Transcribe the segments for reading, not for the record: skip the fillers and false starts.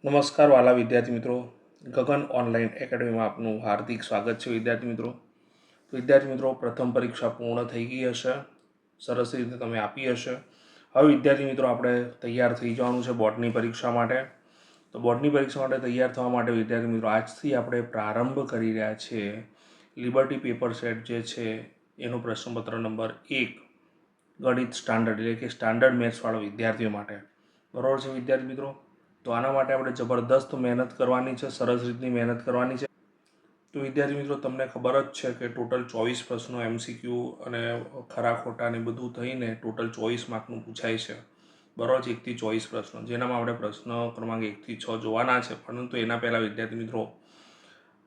નમસ્કાર વાલા વિદ્યાર્થી મિત્રો, ગગન ઓનલાઈન એકેડમીમાં આપનું હાર્દિક સ્વાગત છે. વિદ્યાર્થી મિત્રો, પ્રથમ પરીક્ષા પૂર્ણ થઈ ગઈ હશે, સરસ રીતે તમે આપી હશે. હવે વિદ્યાર્થી મિત્રો આપણે તૈયાર થઈ જવાનું છે બોર્ડની પરીક્ષા માટે. તો બોર્ડની પરીક્ષા માટે તૈયાર થવા માટે વિદ્યાર્થી મિત્રો આજથી આપણે પ્રારંભ કરી રહ્યા છીએ લિબર્ટી પેપર સેટ જે છે એનો પ્રશ્નપત્ર નંબર 1 ગણિત સ્ટાન્ડર્ડ એટલે કે સ્ટાન્ડર્ડ મેથ્સવાળા વિદ્યાર્થીઓ માટે. બરાબર છે વિદ્યાર્થી મિત્રો? તો આના માટે આપણે જબરદસ્ત મહેનત કરવાની છે, સરસ રીતની મહેનત કરવાની છે. તો વિદ્યાર્થી મિત્રો તમને ખબર જ છે કે ટોટલ 24 પ્રશ્નો MCQ અને ખરા ખોટા ને બધું થઈને ટોટલ 24 માર્કનું પૂછાય છે. બરાબર છે, 1 થી 24 પ્રશ્નો, જેનામાં આપણે પ્રશ્ન ક્રમાંક 1 થી 6 જોવાના છે. પરંતુ એના પહેલાં વિદ્યાર્થી મિત્રો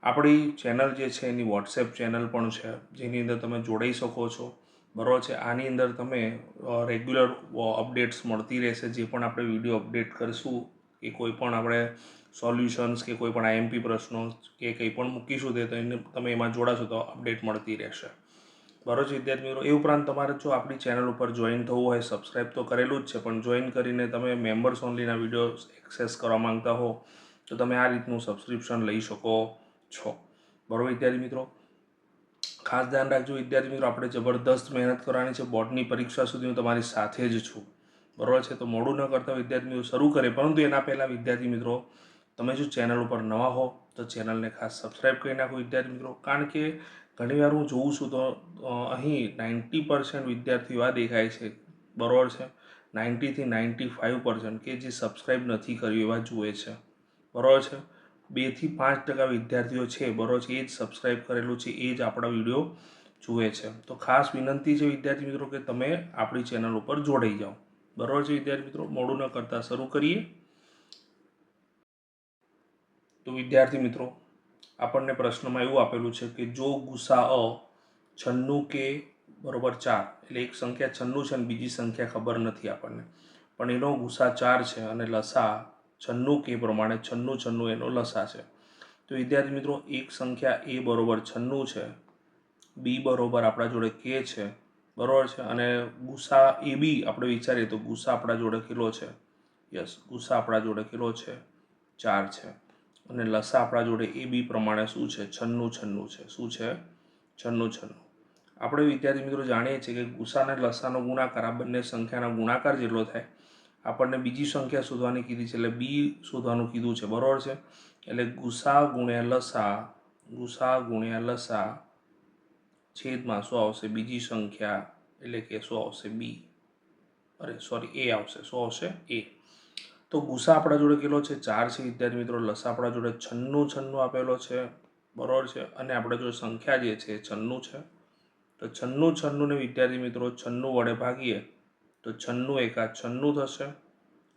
આપણી ચેનલ જે છે એની વોટ્સએપ ચેનલ પણ છે, જેની અંદર તમે જોડાઈ શકો છો. બરાબર છે, આની અંદર તમે રેગ્યુલર અપડેટ્સ મળતી રહેશે. જે પણ આપણે વિડીયો અપડેટ કરીશું કે કોઈ પણ આપણે સોલ્યુશન્સ કે કોઈ પણ IMP પ્રશ્નો કે કંઈ પણ મૂકીશું તે તમે એમાં જોડાશો તો અપડેટ મળતી રહેશે. બરાબર છે વિદ્યાર્થી મિત્રો? એ ઉપરાંત તમારે જો આપણી ચેનલ ઉપર જોઈન થવું હોય, સબસ્ક્રાઈબ તો કરેલું જ છે, પણ જોઈન કરીને તમે મેમ્બર્સ ઓનલીના વિડીયો એક્સેસ કરવા માંગતા હો તો તમે આ રીતનું સબસ્ક્રિપ્શન લઈ શકો છો. બરાબર વિદ્યાર્થી મિત્રો? ખાસ ધ્યાન રાખજો વિદ્યાર્થી મિત્રો, આપણે જબરદસ્ત મહેનત કરવાની છે. બોર્ડની પરીક્ષા સુધી હું તમારી સાથે જ છું. બરાબર છે? તો મોડું ન કરતા વિદ્યાર્થી મિત્રો શરૂ કરે. પરંતુ એના પહેલાં વિદ્યાર્થી મિત્રો તમે જો ચેનલ ઉપર નવા હો તો ચેનલને ખાસ સબસ્ક્રાઈબ કરી નાખો વિદ્યાર્થી મિત્રો. કારણ કે ઘણીવાર હું જોઉં છું તો અહીં 90% વિદ્યાર્થીઓ આ દેખાય છે, બરાબર છે, 90 થી 95% કે જે સબસ્ક્રાઈબ નથી કર્યું એવા જુએ છે. બરાબર છે, 2 થી 5% વિદ્યાર્થીઓ છે, બરાબર છે, એ જ સબસ્ક્રાઈબ કરેલું છે, એ જ આપણા વિડીયો જુએ છે. તો ખાસ વિનંતી છે વિદ્યાર્થી મિત્રો કે તમે આપણી ચેનલ ઉપર જોડાઈ જાઓ. બરાબર છે વિદ્યાર્થી મિત્રો? મોડું ન કરતા શરૂ કરીએ. તો વિદ્યાર્થી મિત્રો આપણને પ્રશ્નમાં એવું આપેલું છે કે જો ગુસાઅ 96 કે બરોબર 4, એટલે એક સંખ્યા 96 છે અને બીજી સંખ્યા ખબર નથી આપણને, પણ એનો ગુસા 4 છે અને લસા 96 કે પ્રમાણે 96 એનો લસા છે. તો વિદ્યાર્થી મિત્રો એક સંખ્યા A બરોબર 96 છે, B બરોબર આપણા જોડે K છે, બરોબર છે, અને ગુસા AB આપણે વિચારીએ તો ગુસા આપણા જોડે કેટલો છે? યસ, ગુસા આપણા જોડે કેટલો છે? 4 છે. અને લસા આપણા જોડે AB પ્રમાણે શું છે? 96 છે. શું છે? 96. આપણે વિદ્યાર્થી મિત્રો જાણીએ છીએ કે ગુસા અને લસાનો ગુણાકાર આ બંને સંખ્યાના ગુણાકાર જેટલો થાય. આપણને બીજી સંખ્યા શોધવાની કીધી છે, એટલે B શોધવાનું કીધું છે. બરોબર છે, એટલે ગુસા ગુણ્યા લસા છેદમાં શું આવશે? બીજી સંખ્યા, એટલે કે શું આવશે? B, અરે સોરી, A આવશે. શું આવશે? A. તો ગુસા આપણા જોડે કેટલો છે? 4 છે વિદ્યાર્થી મિત્રો. લસા આપણા જોડે 96 આપેલો છે, બરોબર છે, અને આપણા જોડે સંખ્યા જે છે 96 છે. તો 96 ને વિદ્યાર્થી મિત્રો 96 વડે ભાગીએ તો 96 એકા 96 થશે.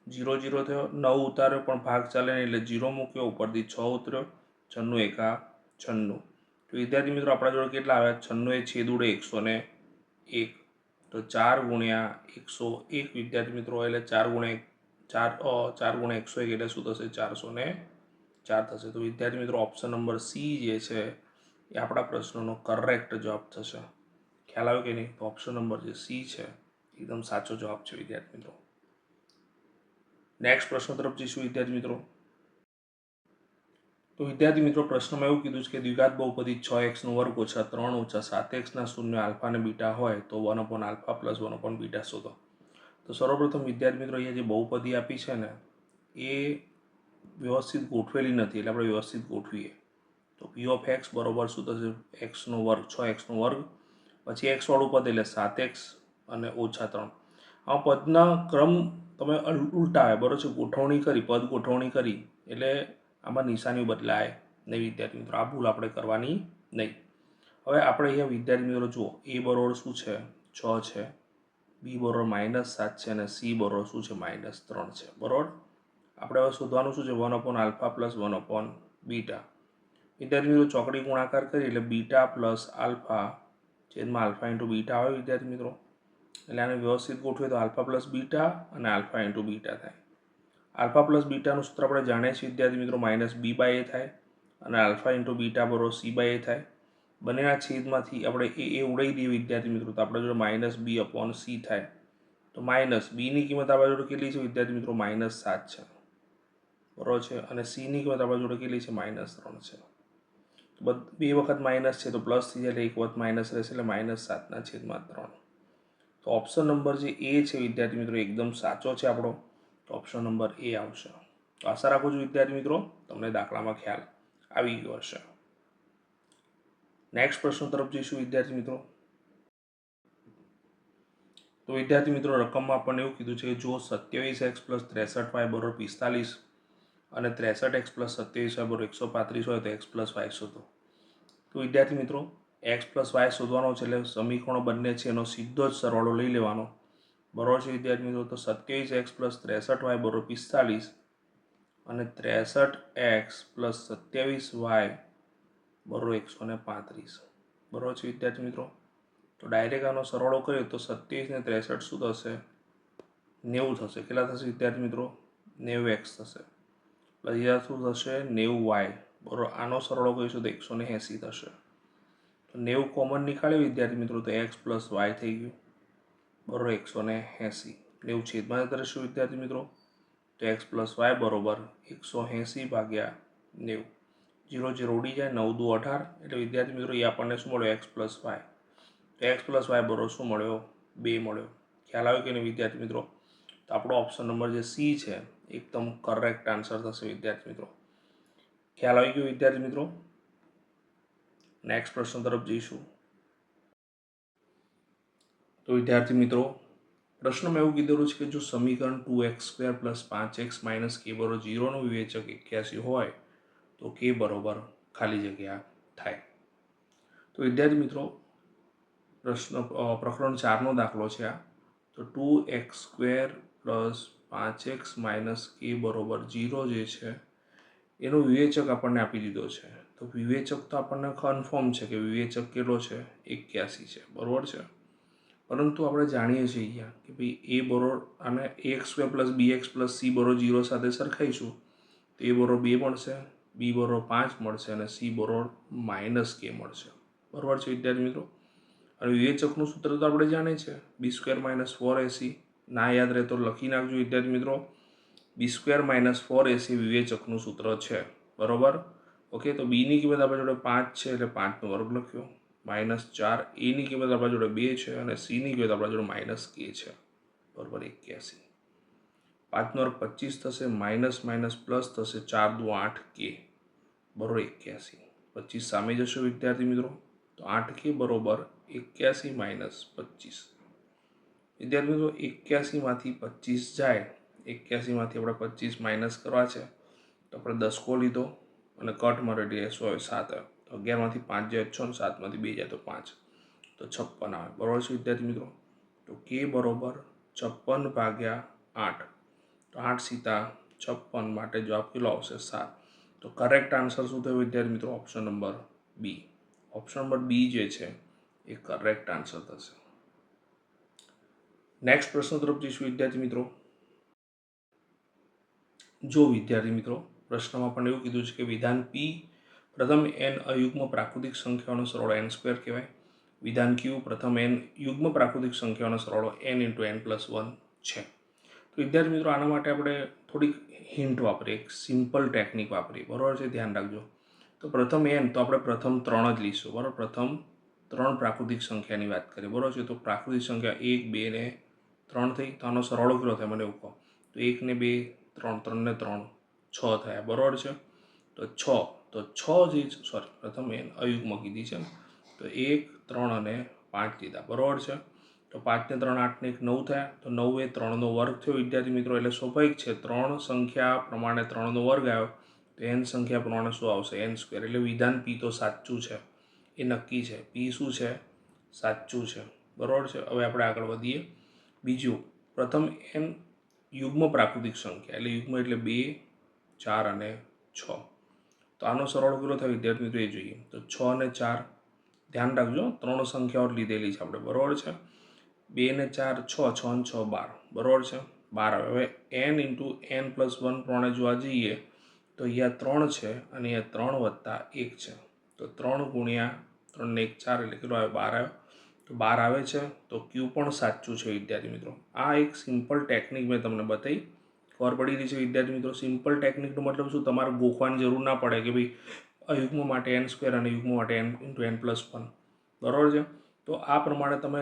0 0 થયો, 9 ઉતાર્યો પણ ભાગ ચાલે નહીં એટલે 0 મૂક્યો, ઉપરથી 6 ઉતર્યો, 96 એકા 96. તો વિદ્યાર્થી મિત્રો આપણા જોડે કેટલા આવ્યા? 96 એ છેદ ઉડે 101. તો 4 ગુણ્યા 101 વિદ્યાર્થી મિત્રો, એટલે 4 ગુણ્યા 101 એટલે શું થશે? 404 થશે. તો વિદ્યાર્થી મિત્રો ઓપ્શન નંબર C જે છે એ આપણા પ્રશ્નનો કરેક્ટ જવાબ થશે. ખ્યાલ આવ્યો કે નહીં? તો ઓપ્શન નંબર જે C છે એકદમ સાચો જવાબ છે વિદ્યાર્થી મિત્રો. નેક્સ્ટ પ્રશ્ન તરફ જઈશું વિદ્યાર્થી મિત્રો. તો વિદ્યાર્થી મિત્રો પ્રશ્નમાં એવું કીધું છે કે દ્વિઘાત બહુપદી 6x નો વર્ગ ઓછા 3 ઓછા 7x ના શૂન્ય આલ્ફા અને બીટા હોય તો 1/α + 1/β શોધો. તો સર્વપ્રથમ વિદ્યાર્થી મિત્રો અહીંયા જે બહુપદી આપી છે ને એ વ્યવસ્થિત ગોઠવેલી નથી, એટલે આપણે વ્યવસ્થિત ગોઠવીએ. તો p ઓફ x બરોબર શું થશે? x2, 6x2, પછી x વાળું પદ એટલે 7x અને ઓછા 3. આ પદના ક્રમ તમે ઉલટાવે, બરોબર છે, ગોઠવણી કરી, પદ ગોઠવણી કરી એટલે આમાં નિશાની બદલાય નહીં વિદ્યાર્થી મિત્રો. આ ભૂલ આપણે કરવાની નહીં. હવે આપણે અહીંયા વિદ્યાર્થી મિત્રો જુઓ, A બરોબર શું છે? 6 છે, B બરોબર -7 છે અને C બરોબર શું છે? -3 છે. બરોબર. આપણે હવે શોધવાનું શું છે? 1/α + 1/β. વિદ્યાર્થી મિત્રો ચોકડી ગુણાકાર કરી એટલે બીટા પ્લસ આલ્ફા છેદમાં આલ્ફા ઇન્ટુ બીટા આવે વિદ્યાર્થી મિત્રો. એટલે આને વ્યવસ્થિત ગોઠવીએ તો આલ્ફા પ્લસ બીટા અને આલ્ફા ઇન્ટુ બીટા થાય. આલ્ફા પ્લસ બીટાનું સૂત્ર આપણે જાણીએ છીએ વિદ્યાર્થી મિત્રો, -b/a થાય અને આલ્ફા ઇન્ટુ બીટા બરોબર c/a થાય. બંનેના છેદમાંથી આપણે એ ઉડાવી દઈએ વિદ્યાર્થી મિત્રો, તો આપણે જોડે -b/c થાય. તો -b ની કિંમત આપણા જોડે કેટલી છે વિદ્યાર્થી મિત્રો? -7 છે. બરાબર છે, અને સીની કિંમત આપણા જોડે કેટલી છે? -3 છે. તો બે વખત માઇનસ છે તો પ્લસ થઈ જાય એટલે એક વખત માઇનસ રહેશે એટલે -7/3. તો ઓપ્શન નંબર જે એ છે વિદ્યાર્થી મિત્રો એકદમ સાચો છે આપણો. તો ઓપ્શન નંબર એ આવશે. તો આશા રાખું છું વિદ્યાર્થી મિત્રો તમને દાખલામાં ખ્યાલ આવી ગયો હશે. નેક્સ્ટ પ્રશ્ન તરફ જઈશું વિદ્યાર્થી મિત્રો. તો વિદ્યાર્થી મિત્રો રકમમાં આપણને એવું કીધું છે કે જો 27x + 63y = 45 અને 63x + 27y = 135 હોય તો x + y શોધો. તો વિદ્યાર્થી મિત્રો x + y શોધવાનો છે એટલે સમીકરણો બંને છે એનો સીધો જ સરવાળો લઈ લેવાનો. બરાબર છે વિદ્યાર્થી મિત્રો. તો 27x + 63y = 45 અને 63x + 27y = 135. બરાબર છે વિદ્યાર્થી મિત્રો. તો ડાયરેક્ટ આનો સરવાળો કરીએ તો 27 ને 63 શું થશે? 90 થશે. કેટલા થશે વિદ્યાર્થી મિત્રો? 90x થશે. પછી આ શું થશે? 90y. બરાબર. આનો સરવાળો કરીશું તો 180 થશે. તો 90 કોમન નીકાળ્યું વિદ્યાર્થી મિત્રો તો x + y થઈ ગયું. બરાબર 180. 90 છેદમાં જતા રહેશે વિદ્યાર્થી મિત્રો. તો x + y = 180/90. 0 0 ઉડી જાય, 9 દુ 18 એટલે વિદ્યાર્થી મિત્રો એ આપણને શું મળ્યો? x + y. તો x + y બરોબર શું મળ્યો? 2 મળ્યો. ખ્યાલ આવ્યો કે નહીં વિદ્યાર્થી મિત્રો? તો આપણો ઓપ્શન નંબર જે સી છે એકદમ કરેક્ટ આન્સર થશે વિદ્યાર્થી મિત્રો. ખ્યાલ આવી ગયો વિદ્યાર્થી મિત્રો? નેક્સ્ટ પ્રશ્ન તરફ જઈશું. તો વિદ્યાર્થી મિત્રો પ્રશ્નમાં એવું કીધેલું છે કે જો સમીકરણ 2x² + 5x - k = 0 નું વિવેચક 81 હોય તો k બરોબર ખાલી જગ્યા થાય. તો વિદ્યાર્થી મિત્રો પ્રકરણ 4નો દાખલો છે આ. તો 2x² + 5x - k = 0 જે છે એનો વિવેચક આપણને આપી દીધો છે. તો વિવેચક તો આપણને કન્ફર્મ છે કે વિવેચક કેટલો છે? 81 છે. બરાબર છે. પરંતુ આપણે જાણીએ છીએ અહીંયા કે ભાઈ a બરોબર અને ax² + bx + c = 0 સાથે સરખાઈશું તો a બરોબર 2 મળશે, b બરોબર 5 મળશે અને c બરોબર -k મળશે. બરાબર છે વિદ્યાર્થી મિત્રો. અને વિવેચકનું સૂત્ર તો આપણે જાણીએ છીએ b² - 4ac. ના યાદ રહે તો લખી નાખજો વિદ્યાર્થી મિત્રો. b² - 4ac વિવેચકનું સૂત્ર છે. બરાબર. ઓકે. તો b ની કિંમત આપણા જોડે 5 છે એટલે 5નો વર્ગ લખ્યો. -4 a ની કિંમત આપણા જોડે 2 છે અને c ની કિંમત આપણા જોડે -k છે. બરાબર 81. 5નો વર્ગ 25 થશે, માઇનસ પ્લસ થશે, 4 દુ 8k બરોબર 81. 25 સામે જશે વિદ્યાર્થી મિત્રો. તો 8k બરોબર 81 - 25. વિદ્યાર્થી મિત્રો 81 માંથી 25 જાય, 81 માંથી આપણે 25 માઇનસ કરવા છે તો આપણે 10 લીધો અને કટ મારે એટલે 7 આવ્યો. 11 માંથી 5 જાય 6 અને 7 માંથી 2 જાય તો 5 તો 56 આવે. બરોબર છે વિદ્યાર્થી મિત્રો. તો k બરોબર 56/8. તો 8 સીતા 56 માટે જવાબ કેટલો આવશે? 7. તો કરેક્ટ આન્સર શું થયો વિદ્યાર્થી મિત્રો? Option number B. Option number B જે છે એ કરેક્ટ આન્સર થશે. નેક્સ્ટ પ્રશ્ન તરફ જઈશું વિદ્યાર્થી મિત્રો. જો વિદ્યાર્થી મિત્રો પ્રશ્નમાં પણ એવું કીધું છે કે વિધાન પી પ્રથમ n અયુગ્મ પ્રાકૃતિક સંખ્યાઓનો સરવાળો n² કહેવાય. વિધાન ક્યુ પ્રથમ n યુગ્મ પ્રાકૃતિક સંખ્યાઓનો સરવાળો n × n+1 છે. તો વિદ્યાર્થી મિત્રો આના માટે આપણે થોડીક હિન્ટ વાપરીએ, એક સિમ્પલ ટેકનિક વાપરીએ. બરાબર છે, ધ્યાન રાખજો. તો પ્રથમ n તો આપણે પ્રથમ 3 જ લઈશું. બરાબર. પ્રથમ 3 પ્રાકૃતિક સંખ્યાની વાત કરીએ. બરાબર છે. તો પ્રાકૃતિક સંખ્યા 1 2 ને 3 થઈ. તો આનો સરવાળો કેટલો થાય મને એવું કહો. તો 1 ને 2 3, 3 ને 3 6 થયા. બરાબર છે. તો 6 જે સોરી પ્રથમ n અયુગ્મ કીધી છે. તો 1 3 અને 5 લીધા. બરાબર છે. તો 5 ને 3 8 ને 1 9 થયા. તો 9 એ 3નો વર્ગ થયો વિદ્યાર્થી મિત્રો. એટલે સ્વાભાવિક છે 3 સંખ્યા પ્રમાણે 3નો વર્ગ આવ્યો તો n સંખ્યા પ્રમાણે શું આવશે? n². એટલે વિધાન પી તો સાચું છે, એ નક્કી છે. પી શું છે? સાચું છે. બરાબર છે. હવે આપણે આગળ વધીએ. બીજું, પ્રથમ n યુગ્મ પ્રાકૃતિક સંખ્યા એટલે યુગ્મ એટલે 2 4 અને 6. તો આનો સરવાળો કેટલો થાય વિદ્યાર્થી મિત્રો એ જોઈએ. તો 6 અને 4 ધ્યાન રાખજો 3 સંખ્યાઓ લીધેલી છે આપણે. બરાબર છે. 2 ને 4 6, 6 અને 6 12. બરાબર છે. 12 આવે. હવે n × n+1 પ્રમાણે જોવા જઈએ તો અહીંયા 3 છે અને અહીંયા 3 + 1 છે. તો 3 × 3 ને 1 4 એટલે કેટલો આવે? 12 આવ્યો. તો 12 આવે છે. તો ક્યુ પણ સાચું છે વિદ્યાર્થી મિત્રો. આ એક સિમ્પલ ટેકનિક મેં તમને બતાવી ખબર પડી રહી છે વિદ્યાર્થી મિત્રો? સિમ્પલ ટેકનિકનો મતલબ શું, તમારે ગોખવાની જરૂર ના પડે કે ભાઈ અયુગ્મ માટે n² અને યુગ્મ માટે n×n+1, બરાબર છે? તો આ પ્રમાણે તમે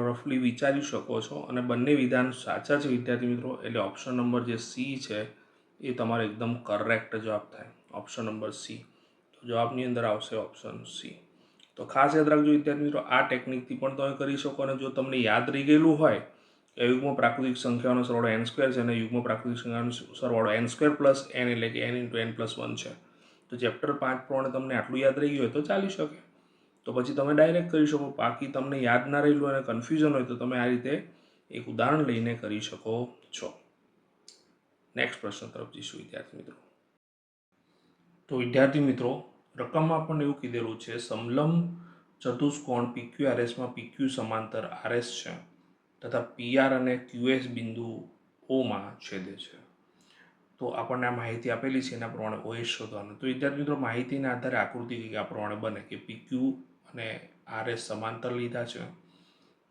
રફલી વિચારી શકો છો અને બંને વિધાન સાચા છે વિદ્યાર્થી મિત્રો. એટલે ઓપ્શન નંબર જે સી છે એ તમારો એકદમ કરેક્ટ જવાબ થાય, ઓપ્શન નંબર સી. તો જવાબની અંદર આવશે ઓપ્શન સી. તો ખાસ યાદ રાખજો વિદ્યાર્થી મિત્રો, આ ટેકનિકથી પણ તમે કરી શકો. અને જો તમને યાદ રહી ગયેલું હોય કે યુગ્મ પ્રાકૃતિક સંખ્યાનો સરવાળો n² છે અને યુગ્મ પ્રાકૃતિક સંખ્યાનો સરવાળો n² + n એટલે કે n×n+1 છે, તો ચેપ્ટર 5 પ્રમાણે તમને આટલું યાદ રહી ગયું હોય તો ચાલી શકે. તો પછી તમે ડાયરેક્ટ કરી શકો. બાકી તમને યાદ ના રહેલું અને કન્ફ્યુઝન હોય તો તમે આ રીતે એક ઉદાહરણ લઈને કરી શકો છો. નેક્સ્ટ પ્રશ્ન તરફ જઈશું વિદ્યાર્થી મિત્રો. તો વિદ્યાર્થી મિત્રો, રકમમાં પણ એવું કીધેલું છે, સમલંબ ચતુષ્કોણ PQRSમાં PQ સમાંતર RS છે તથા PR અને QS બિંદુઓમાં છેદે છે. તો આપણને આ માહિતી આપેલી છે, એના પ્રમાણે OS શોધવાનું. તો વિદ્યાર્થી મિત્રો, માહિતીના આધારે આકૃતિ કંઈક આ પ્રમાણે બને કે PQ અને RS સમાંતર લીધા છે,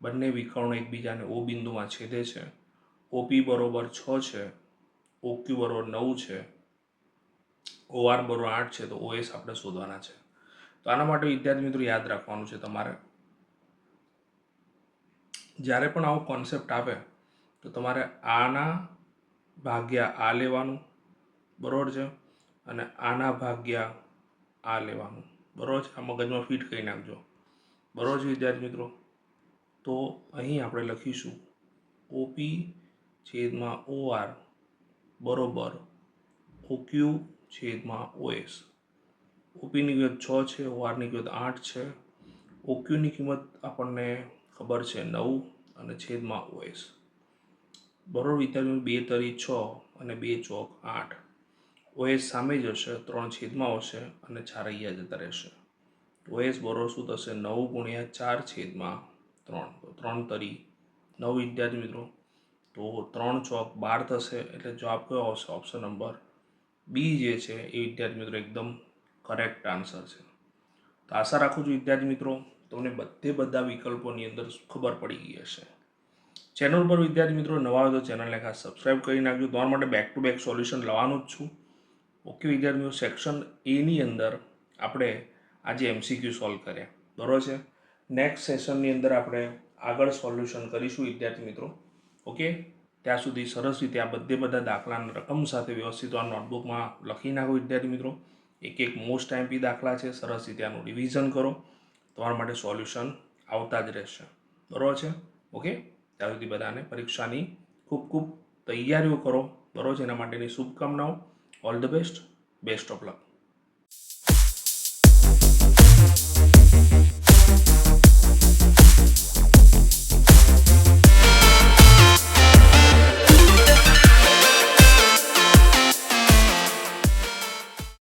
બંને વિકર્ણો એકબીજાને O બિંદુમાં છેદે છે, OP બરોબર 6 છે, OQ બરોબર 9 છે, OR બરોબર 8 છે, તો OS આપણે શોધવાના છે. તો આના માટે વિદ્યાર્થી મિત્રો યાદ રાખવાનું છે તમારે, જ્યારે પણ આવો કોન્સેપ્ટ આવે તો તમારે આના ભાગ્યા આ લેવાનું, બરોબર છે, અને આના ભાગ્યા આ લેવાનું, બરોબર છે. આ મગજમાં ફિટ કરી નાખજો, બરોબર છે વિદ્યાર્થી મિત્રો. તો અહીં આપણે લખીશું OP/OR બરોબર OQ/OS. OPની કિંમત 6 છે, ORની કિંમત 8 છે, OQની કિંમત આપણને ખબર છે 9 અને છેદમાં OS, બરોબર વિદ્યાર્થી. 2 તરી 6 અને 2 ચોક 8. OS સામે જ હશે, 3 છેદમાં આવશે અને 4 અહીંયા જતા રહેશે. OS બરોબર શું થશે? 9 × 4/3. તો 3 તરી 9 વિદ્યાર્થી મિત્રો. તો 3 ચોક 12 થશે. એટલે જવાબ કયો આવશે? ઓપ્શન નંબર બી જે છે એ વિદ્યાર્થી મિત્રો એકદમ કરેક્ટ આન્સર છે. તો આશા રાખું છું વિદ્યાર્થી મિત્રો તમને બધા વિકલ્પોની અંદર ખબર પડી ગઈ હશે. ચેનલ પર વિદ્યાર્થી મિત્રો નવા હોય તો ચેનલને ખાસ સબસ્ક્રાઈબ કરી નાખજો. તમારા માટે બેક ટુ બેક સોલ્યુશન લાવવાનું જ છું. ઓકે વિદ્યાર્થી મિત્રો, સેક્શન એની અંદર આપણે આજે MCQ સોલ્વ કર્યા, બરોબર છે. નેક્સ્ટ સેશનની અંદર આપણે આગળ સોલ્યુશન કરીશું વિદ્યાર્થી મિત્રો. ઓકે, ત્યાં સુધી સરસ રીતે આ બધા દાખલાના રકમ સાથે વ્યવસ્થિત આ નોટબુકમાં લખી નાખો વિદ્યાર્થી મિત્રો. એક મોસ્ટ આઈએમપી દાખલા છે, સરસ રીતે આનું રિવિઝન કરો, તમારા માટે સોલ્યુશન આવતા જ રહેશે, બરોબર છે. ઓકે, ત્યાં સુધી બધાને પરીક્ષાની ખૂબ ખૂબ તૈયારીઓ કરો, બરોબર છે. એના માટેની શુભકામનાઓ. All the best, best of luck.